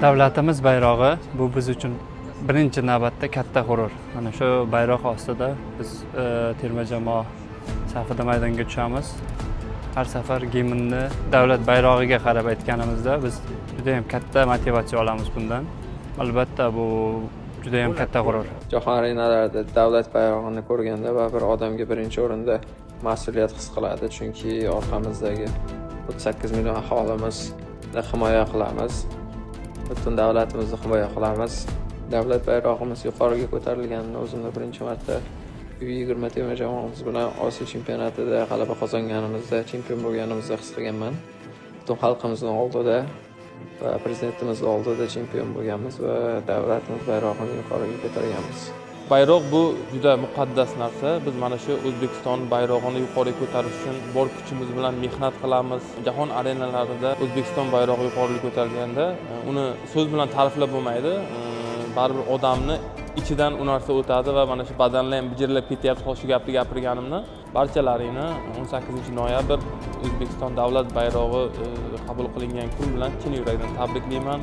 Davlatimiz bayrog'i bu biz uchun birinchi navbatda katta g'urur. Mana shu bayroq ostida biz terma jamoa safida maydonga tushamiz. Har safar gimnni davlat bayrog'iga qarab aytganimizda biz juda ham katta motivatsiya olamiz bundan. Albatta bu juda ham katta g'urur. Jahon arenalarida davlat bayrog'ini ko'rganda va bir odamga birinchi o'rinda mas'uliyat his qiladi, chunki orqamizdagi 38 million aholimizni himoya qilamiz. Butun davlatimizni himoya qilamiz. Davlat bayrog'imiz yuqoriga ko'tarilganini o'zimda birinchi marta U20 terma jamoamiz bilan Osiyo chempionatida g'alaba qozonganimizda, chempion bo'lganimizda his qilganman. Butun xalqimizning oldida va prezidentimiz oldida chempion bo'lganmiz va davlatimiz bayrog'ini yuqoriga ko'targanmiz. Bayroq bu juda muqaddas narsa. Biz mana shu O'zbekiston bayrog'ini yuqoriga ko'tarish uchun bor kuchimiz bilan mehnat qilamiz. Jahon arenalarida O'zbekiston bayrog'i yuqoriga ko'tarilganda uni so'z bilan ta'riflab bo'lmaydi. Baribir odamni ichidan u narsa o'tadi va mana shu badanlar ham bijirlab ketyapti shu gapni gapirganimda. Barchalaringni 18-noyabr O'zbekiston davlat bayrog'i qabul qilingan kun bilan chin yurakdan tabriklayman.